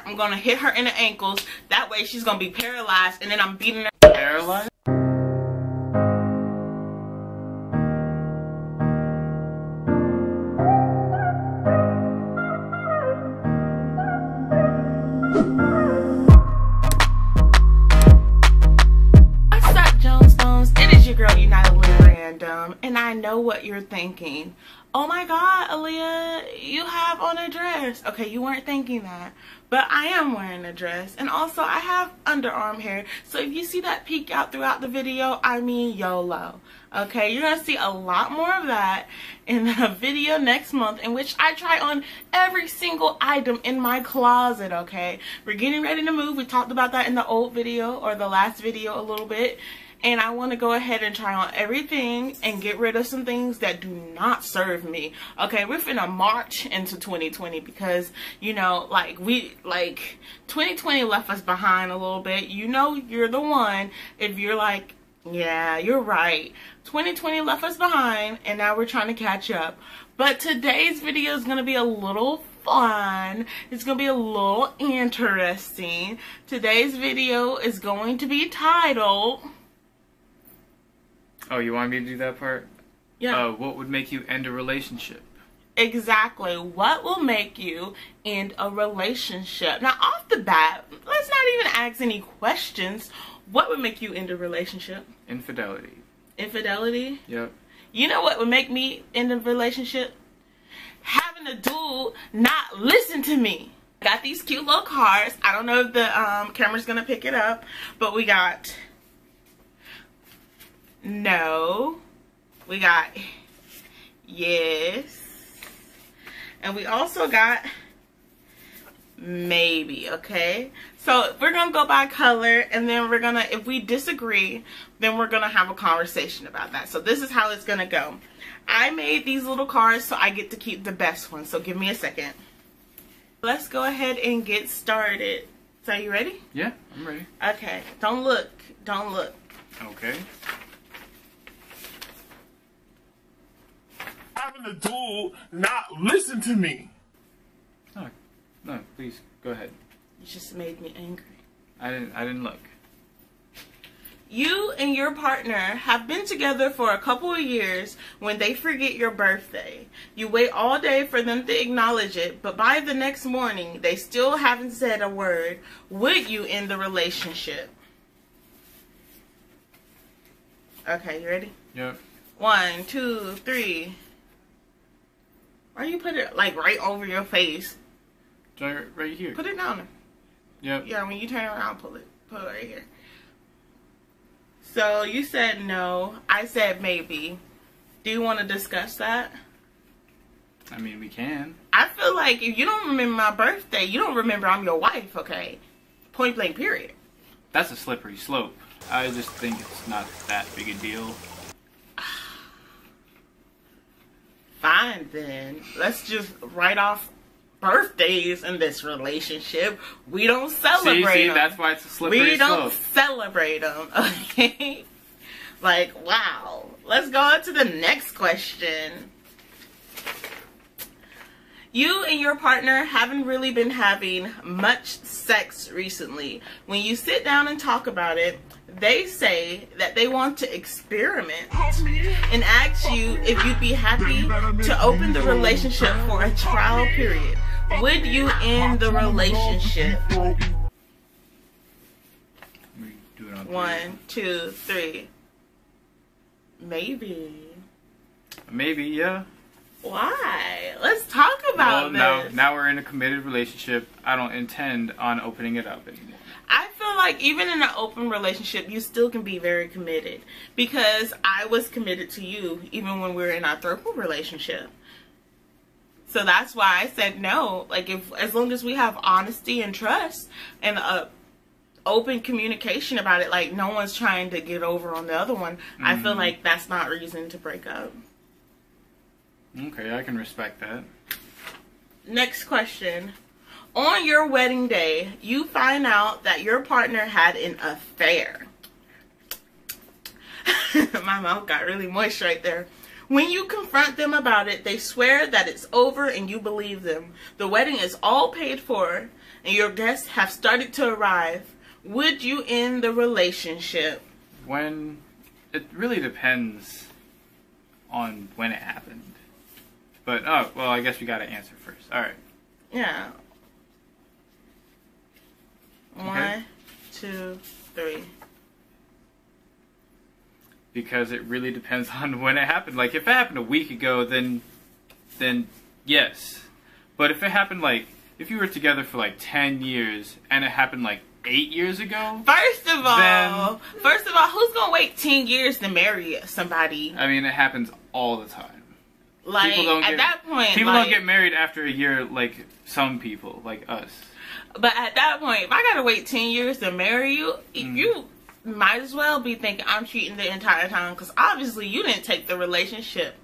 I'm gonna hit her in the ankles. That way she's gonna be paralyzed, and then I'm beating her. Paralyzed? And I know what you're thinking. Oh my god, Aaliyah, you have on a dress. Okay, you weren't thinking that, but I am wearing a dress, and also I have underarm hair, so if you see that peek out throughout the video, I mean YOLO. Okay, you're gonna see a lot more of that in the video next month, in which I try on every single item in my closet. Okay, we're getting ready to move. We talked about that in the old video, or the last video, a little bit. And I want to go ahead and try on everything and get rid of some things that do not serve me. Okay, we're finna march into 2020 because, you know, like 2020 left us behind a little bit. You know, you're the one if you're like, yeah, you're right. 2020 left us behind, and now we're trying to catch up. But today's video is going to be a little fun. It's going to be a little interesting. Today's video is going to be titled... Oh, you want me to do that part? Yeah. What would make you end a relationship? Exactly. What will make you end a relationship? Now, off the bat, let's not even ask any questions. What would make you end a relationship? Infidelity. Infidelity? Yep. You know what would make me end a relationship? Having a dude not listen to me. Got these cute little cards. I don't know if the camera's gonna pick it up, but we got... No, we got yes, and we also got maybe. Okay, so we're gonna go by color, and then we're gonna, if we disagree, then we're gonna have a conversation about that. So this is how it's gonna go. I made these little cards, so I get to keep the best one, so give me a second. Let's go ahead and get started. So are you ready? Yeah, I'm ready. Okay, don't look, don't look. Okay. Having a dude not listen to me. No, no, please go ahead. You just made me angry. I didn't look. You and your partner have been together for a couple of years. When they forget your birthday, you wait all day for them to acknowledge it, but by the next morning they still haven't said a word. Would you end the relationship? Okay, you ready? Yep. 1, 2, 3. Why you put it like right over your face? Right here. Put it down there. Yep. Yeah, when you turn around, put it right here. So you said no. I said maybe. Do you want to discuss that? I mean, we can. I feel like if you don't remember my birthday, you don't remember I'm your wife, okay? Point blank, period. That's a slippery slope. I just think it's not that big a deal. Fine then. Let's just write off birthdays in this relationship. We don't celebrate see, them. That's why it's a slippery slope. We don't celebrate them, okay? Like, wow. Let's go on to the next question. You and your partner haven't really been having much sex recently. When you sit down and talk about it, they say that they want to experiment and ask you if you'd be happy to open the relationship for a trial period. Would you end the relationship? 1, 2, 3. Maybe. Maybe, yeah. Why? Let's talk about this. Now we're in a committed relationship. I don't intend on opening it up anymore. I feel like even in an open relationship, you still can be very committed. Because I was committed to you even when we were in our third relationship. So that's why I said no. Like, as long as we have honesty and trust and open communication about it, like no one's trying to get over on the other one, I feel like that's not reason to break up. Okay, I can respect that. Next question. On your wedding day, you find out that your partner had an affair. My mouth got really moist right there. When you confront them about it, they swear that it's over and you believe them. The wedding is all paid for and your guests have started to arrive, would you end the relationship? When it really depends on when it happened. But oh well, I guess we got to answer first. All right. Yeah. Okay. 1, 2, 3. Because it really depends on when it happened. Like if it happened a week ago, then yes. But if it happened like if you were together for like 10 years and it happened like 8 years ago. First of all, who's gonna wait 10 years to marry somebody? I mean, it happens all the time. Like at that point, people like, don't get married after a year like some people, like us. But at that point, if I gotta wait 10 years to marry you, you might as well be thinking I'm cheating the entire time, because obviously you didn't take the relationship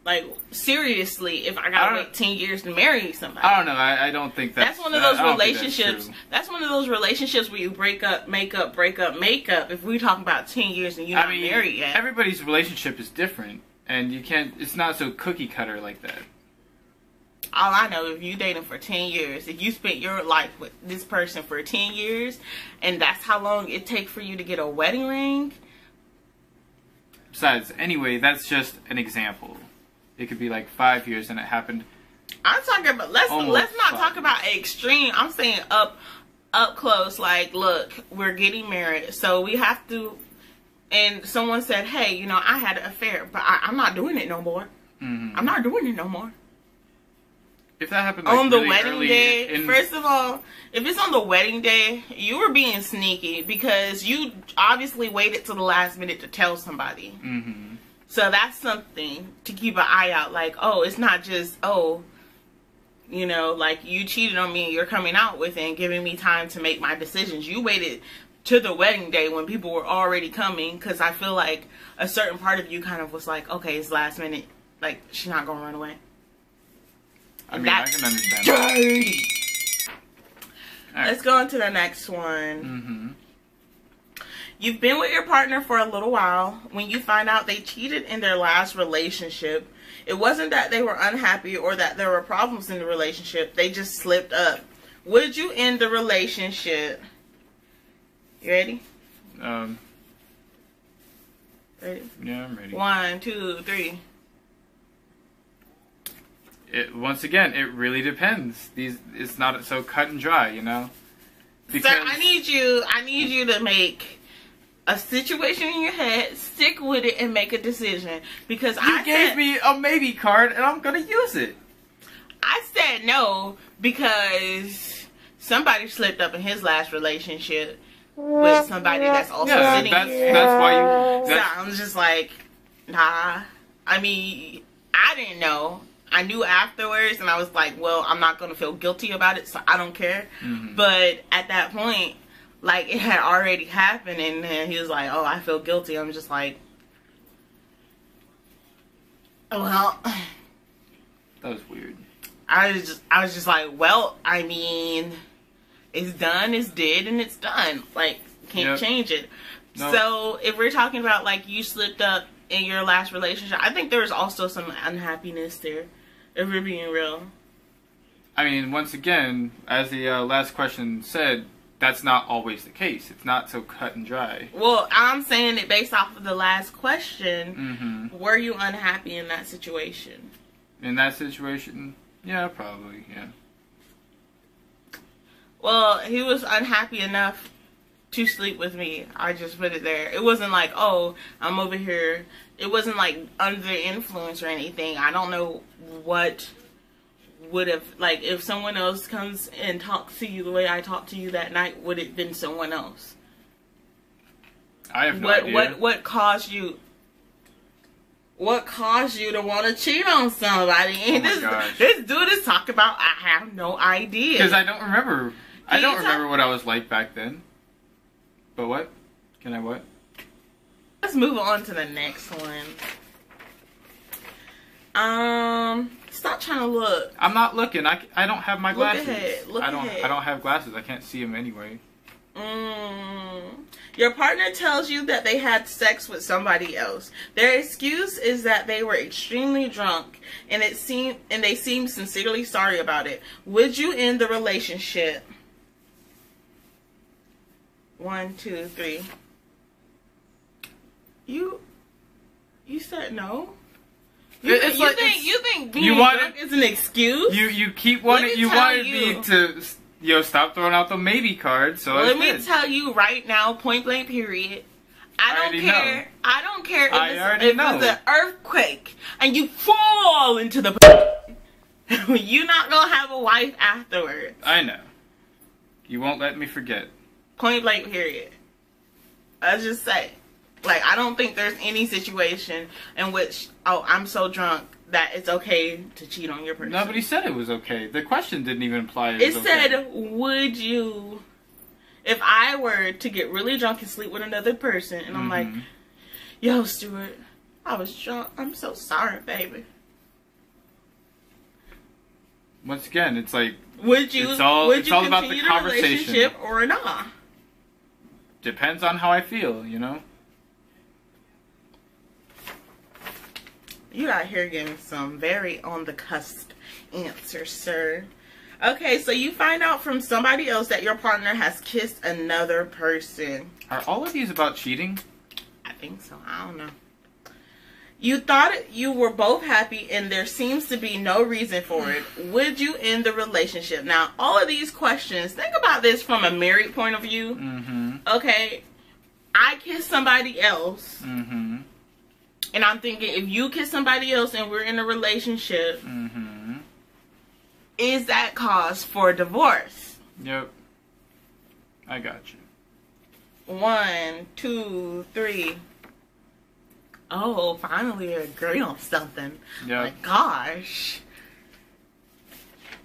like seriously. If I gotta wait 10 years to marry somebody, I don't know. I don't think that's one of those relationships. That's one of those relationships where you break up, make up, break up, make up. If we're talking about 10 years and you're not married yet, everybody's relationship is different, and you can't. It's not so cookie cutter like that. All I know, if you dating for 10 years, if you spent your life with this person for 10 years, and that's how long it takes for you to get a wedding ring. Besides, anyway, that's just an example. It could be like 5 years and it happened. I'm talking about, let's not talk about extreme. I'm saying up close, like, look, we're getting married, so we have to, and someone said, hey, you know, I had an affair, but I'm not doing it no more. I'm not doing it no more. If that happened like, on the really wedding day, first of all, if it's on the wedding day, you were being sneaky because you obviously waited till the last minute to tell somebody. So that's something to keep an eye out. Like, oh, it's not just, oh, you know, like you cheated on me and you're coming out with it and giving me time to make my decisions. You waited to the wedding day when people were already coming, because I feel like a certain part of you kind of was like, okay, it's last minute. Like, she's not going to run away. I mean, I can understand dirty. Right. Let's go on to the next one. You've been with your partner for a little while. When you find out they cheated in their last relationship, it wasn't that they were unhappy or that there were problems in the relationship. They just slipped up. Would you end the relationship? You ready? Ready? Yeah, I'm ready. 1, 2, 3. Once again, it really depends. It's not so cut and dry, you know. Because sir, I need you to make a situation in your head, stick with it, and make a decision. Because you gave me a maybe card, and I'm gonna use it. I said no because somebody slipped up in his last relationship with somebody that's also sitting here. That's why you. So I'm just like, nah. I mean, I didn't know. I knew afterwards, and I was like, well, I'm not going to feel guilty about it, so I don't care. But at that point, like, it had already happened, and then he was like, oh, I feel guilty. I'm just like, oh, well. That was weird. I was just like, well, I mean, it's done, it's did, and it's done. Like, can't change it. Nope. So, if we're talking about, like, you slipped up in your last relationship, I think there's also some unhappiness there. If we're being real. I mean, once again, as the last question said, that's not always the case. It's not so cut and dry. Well, I'm saying it based off of the last question. Were you unhappy in that situation? In that situation? Yeah, probably, yeah. Well, he was unhappy enough to sleep with me. I just put it there. It wasn't like, oh, I'm over here. It wasn't like under the influence or anything. I don't know what would have, like, if someone else comes and talks to you the way I talked to you that night, would it have been someone else? I have no idea. What caused you? What caused you to want to cheat on somebody? And this dude is talking about, I have no idea. Because I don't remember. I don't remember what I was like back then. But what? Can I what? Let's move on to the next one. Stop trying to look. I'm not looking. I don't have my glasses. Look ahead. Look ahead. I don't have glasses. I can't see them anyway. Your partner tells you that they had sex with somebody else. Their excuse is that they were extremely drunk and they seem sincerely sorry about it. Would you end the relationship? 1, 2, 3. You said no? You think being drunk is an excuse? You keep wanting me to stop throwing out the maybe card. So let me tell you right now, point blank period. I don't care. I don't care if it's an earthquake and you fall into the you're not gonna have a wife afterwards. I know. You won't let me forget. Point blank period. I just say, like, I don't think there's any situation in which, oh, I'm so drunk that it's okay to cheat on your person. Nobody said it was okay. The question didn't even imply it was okay. It said, would you, if I were to get really drunk and sleep with another person, and I'm like, yo, Stuart, I was drunk. I'm so sorry, baby. Once again, it's like, would you all about the continue conversation. Relationship or not? Depends on how I feel, you know? You out here giving some very on the cusp answers, sir. Okay, so you find out from somebody else that your partner has kissed another person. Are all of these about cheating? I think so. I don't know. You thought you were both happy and there seems to be no reason for it. Would you end the relationship? Now, all of these questions, think about this from a married point of view. Okay, I kissed somebody else. And I'm thinking, if you kiss somebody else and we're in a relationship, is that cause for divorce? Yep. I got you. 1, 2, 3. Oh, finally agree on something. Yep. Like, gosh.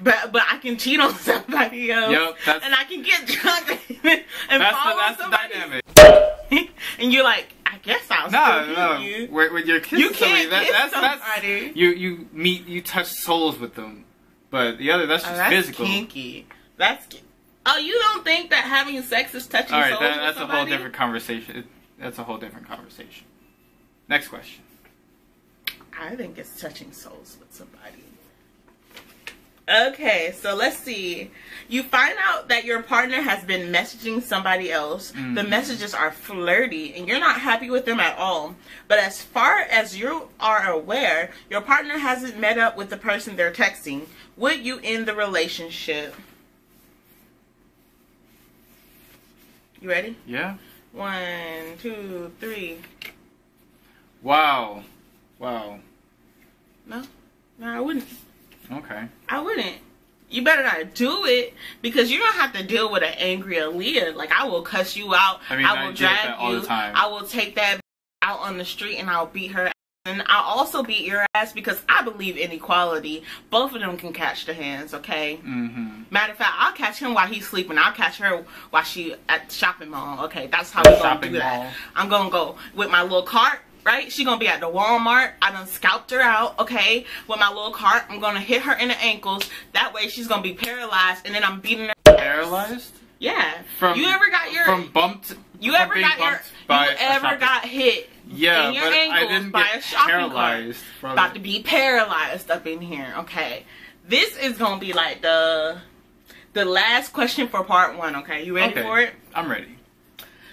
But I can cheat on somebody else. Yep. And I can get drunk and that's the dynamic. And you're like, I guess I'll still you. When you're kissing you can't somebody, kiss somebody. You touch souls with them. But the other, that's just physical. That's kinky. Oh, you don't think that having sex is touching souls with somebody? Alright, that's a whole different conversation. That's a whole different conversation. Next question. I think it's touching souls with somebody. Okay, so let's see. You find out that your partner has been messaging somebody else. The messages are flirty and you're not happy with them at all. But as far as you are aware, your partner hasn't met up with the person they're texting. Would you end the relationship? You ready? Yeah. 1, 2, 3. Wow. No, I wouldn't. Okay. I wouldn't. You better not do it because you don't have to deal with an angry Alia. Like, I will cuss you out. I will drag you. All the time. I will take that out on the street and I'll beat her ass. And I'll also beat your ass because I believe in equality. Both of them can catch the hands, okay? Matter of fact, I'll catch him while he's sleeping. I'll catch her while she at the shopping mall. Okay, that's how we're going to do that. I'm going to go with my little cart. Right? She gonna be at the Walmart. I done scalped her out, okay? With my little cart. I'm gonna hit her in the ankles. That way she's gonna be paralyzed and then I'm beating her. Paralyzed? Yeah. From bumped? You ever got hit in your ankles by a shopping cart? About to be paralyzed up in here, okay? This is gonna be like the last question for part 1, okay? You ready for it? I'm ready.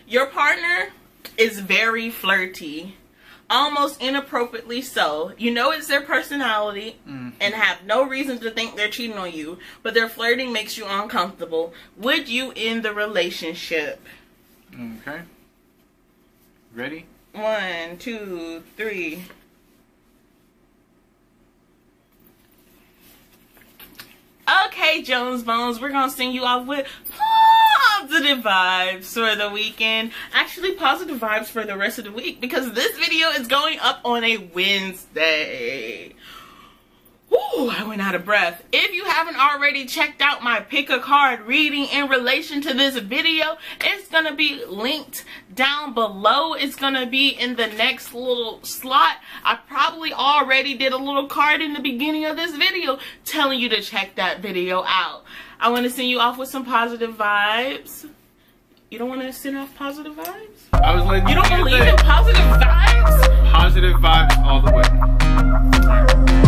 Your partner is very flirty. Almost inappropriately so. You know it's their personality and have no reason to think they're cheating on you, but their flirting makes you uncomfortable. Would you end the relationship? Okay. Ready? 1, 2, 3. Okay, Jones Bones, we're gonna send you off with positive vibes for the weekend. Actually, positive vibes for the rest of the week because this video is going up on a Wednesday. Woo, I went out of breath. If you haven't already checked out my pick a card reading in relation to this video, it's going to be linked down below. It's going to be in the next little slot. I probably already did a little card in the beginning of this video telling you to check that video out. I want to send you off with some positive vibes. You don't want to send off positive vibes? I was letting You don't do your believe thing. in positive vibes? Positive vibes all the way.